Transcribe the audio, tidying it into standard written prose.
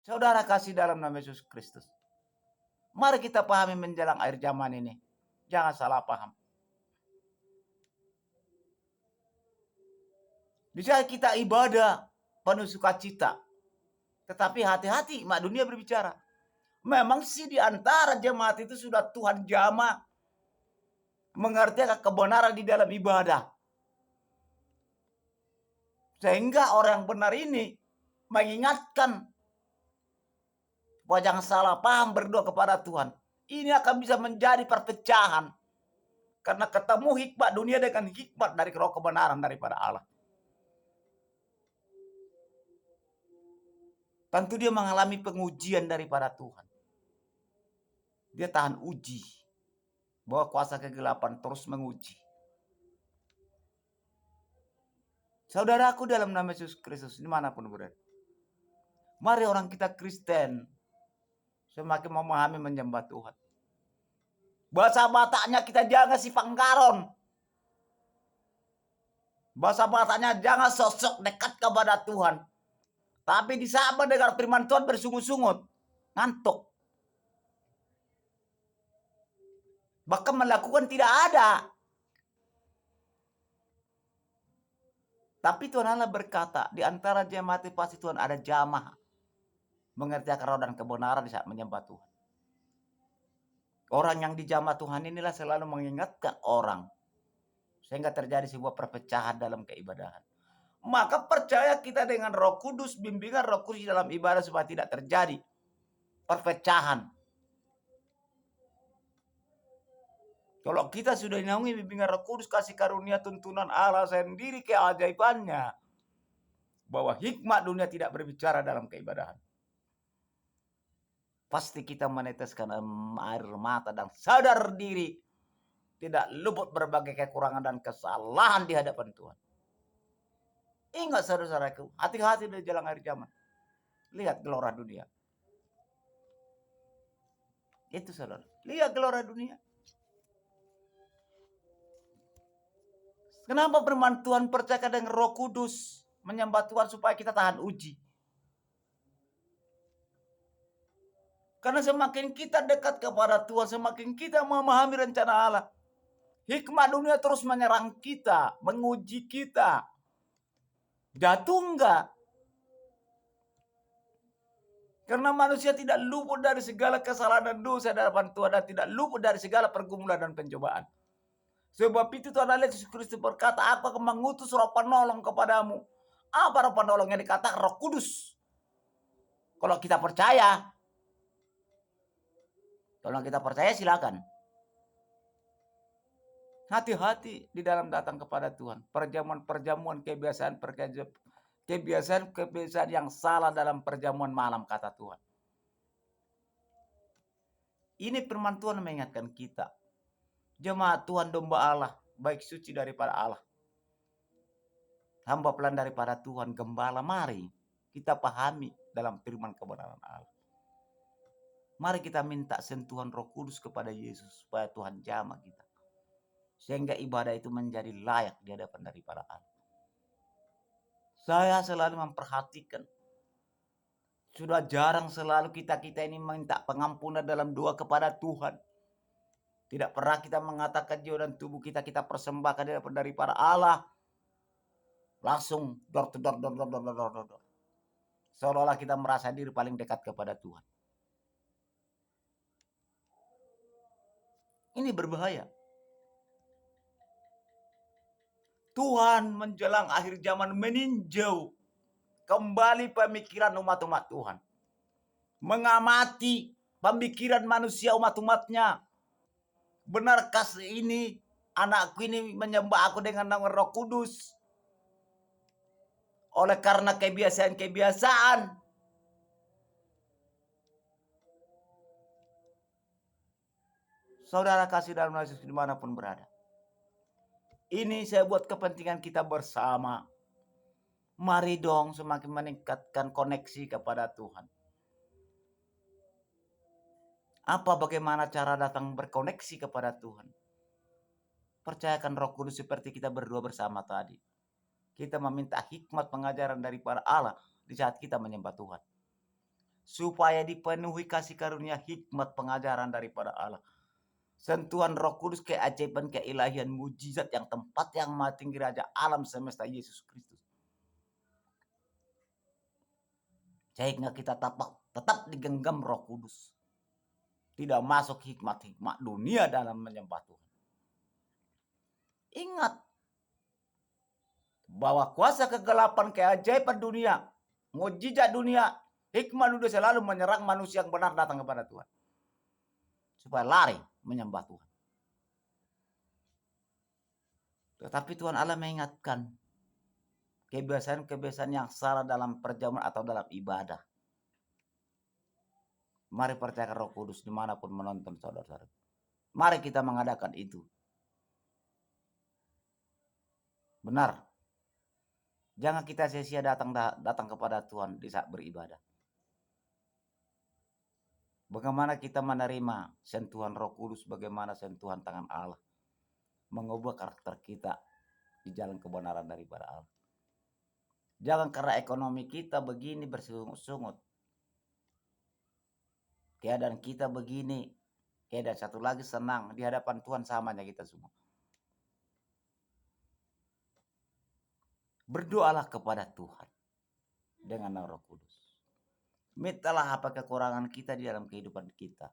Saudara kasih dalam nama Yesus Kristus. Mari kita pahami menjelang akhir zaman ini. Jangan salah paham. Bisa kita ibadah penuh sukacita. Tetapi hati-hati, mak dunia berbicara. Memang sih di antara jemaat itu sudah Tuhan jamah mengerti kebenaran di dalam ibadah. Sehingga orang benar ini mengingatkan bahwa jangan salah paham berdoa kepada Tuhan. Ini akan bisa menjadi perpecahan. Karena ketemu hikmat dunia dengan hikmat dari roh kebenaran daripada Allah. Tentu dia mengalami pengujian daripada Tuhan. Dia tahan uji. Bahwa kuasa kegelapan terus menguji. Saudaraku dalam nama Yesus Kristus dimanapun berada. Mari orang kita Kristen semakin memahami menyembah Tuhan. Bahasa Bataknya kita jangan si pangkaron. Bahasa Bataknya jangan sosok dekat kepada Tuhan. Tapi di saat mendengar firman Tuhan bersungut-sungut. Ngantuk. Bahkan melakukan tidak ada. Tapi Tuhan Allah berkata, di antara jemaat pasti Tuhan ada jamah. Mengerjakan roh dan kebenaran di saat menyembah Tuhan. Orang yang dijamah Tuhan inilah selalu mengingatkan orang. Sehingga terjadi sebuah perpecahan dalam keibadahan. Maka percaya kita dengan Roh Kudus, bimbingan Roh Kudus dalam ibadah supaya tidak terjadi perpecahan. Kalau kita sudah dinaungi bimbingan Roh Kudus, kasih karunia tuntunan Allah sendiri keajaibannya. Bahwa hikmat dunia tidak berbicara dalam keibadahan. Pasti kita meneteskan air mata dan sadar diri. Tidak luput berbagai kekurangan dan kesalahan di hadapan Tuhan. Ingat saudara-saudaraku, hati-hati di jalan akhir zaman. Lihat gelora dunia. Itu saudara. Lihat gelora dunia. Kenapa firman Tuhan percaya dengan Roh Kudus menyembah Tuhan supaya kita tahan uji? Karena semakin kita dekat kepada Tuhan, semakin kita memahami rencana Allah. Hikmat dunia terus menyerang kita, menguji kita. Jatuh enggak? Karena manusia tidak luput dari segala kesalahan dan dosa di hadapan Tuhan dan tidak luput dari segala pergumulan dan pencobaan. Sebab itu Tuhan Allah Yesus Kristus berkata, aku akan mengutus roh penolong kepadamu. Apa roh penolong yang dikatakan? Roh Kudus. Kalau kita percaya. Kalau kita percaya silakan. Hati-hati di dalam datang kepada Tuhan. Perjamuan-perjamuan, kebiasaan yang salah dalam perjamuan malam, kata Tuhan. Ini firman Tuhan mengingatkan kita. Jemaat Tuhan domba Allah, baik suci daripada Allah. Hamba pelan daripada Tuhan, gembala, mari kita pahami dalam firman kebenaran Allah. Mari kita minta sentuhan Roh Kudus kepada Yesus supaya Tuhan jamah kita. Sehingga ibadah itu menjadi layak di hadapan daripada Allah. Saya selalu memperhatikan. Sudah jarang selalu kita ini minta pengampunan dalam doa kepada Tuhan. Tidak pernah kita mengatakan jiwa dan tubuh kita persembahkan di hadapan daripada Allah. Langsung dor. Seolah-olah kita merasa diri paling dekat kepada Tuhan. Ini berbahaya. Tuhan menjelang akhir zaman meninjau kembali pemikiran umat-umat Tuhan. Mengamati pemikiran manusia umat-umatnya. Benarkah ini anakku ini menyembah aku dengan nama Roh Kudus? Oleh karena kebiasaan-kebiasaan. Saudara kasih dalam Yesus dimanapun berada. Ini saya buat kepentingan kita bersama. Mari dong semakin meningkatkan koneksi kepada Tuhan. Bagaimana cara datang berkoneksi kepada Tuhan? Percayakan Roh Kudus seperti kita berdua bersama tadi. Kita meminta hikmat pengajaran daripada Allah di saat kita menyembah Tuhan. supaya dipenuhi kasih karunia hikmat pengajaran daripada Allah. Sentuhan Roh Kudus, keajaiban, keilahian, mujizat yang tempat yang maha tinggi Raja alam semesta Yesus Kristus. Sehingga kita tetap digenggam Roh Kudus. Tidak masuk hikmat-hikmat dunia dalam menyembah Tuhan. Ingat bahwa kuasa kegelapan, keajaiban dunia, mujizat dunia, hikmat dunia selalu menyerang manusia yang benar datang kepada Tuhan. Supaya lari menyembah Tuhan. Tetapi Tuhan Allah mengingatkan kebiasaan-kebiasaan yang salah dalam perjamuan atau dalam ibadah. Mari percayakan Roh Kudus dimanapun menonton saudara-saudara. Mari kita mengadakan itu. Benar. Jangan kita sia-sia datang kepada Tuhan di saat beribadah. Bagaimana kita menerima sentuhan Roh Kudus, bagaimana sentuhan tangan Allah mengubah karakter kita di jalan kebenaran daripada Allah. Jangan karena ekonomi kita begini bersungut-sungut, keadaan kita begini, keadaan satu lagi senang, di hadapan Tuhan samanya kita semua. Berdoalah kepada Tuhan dengan Roh Kudus. Mintalah apa kekurangan kita di dalam kehidupan kita.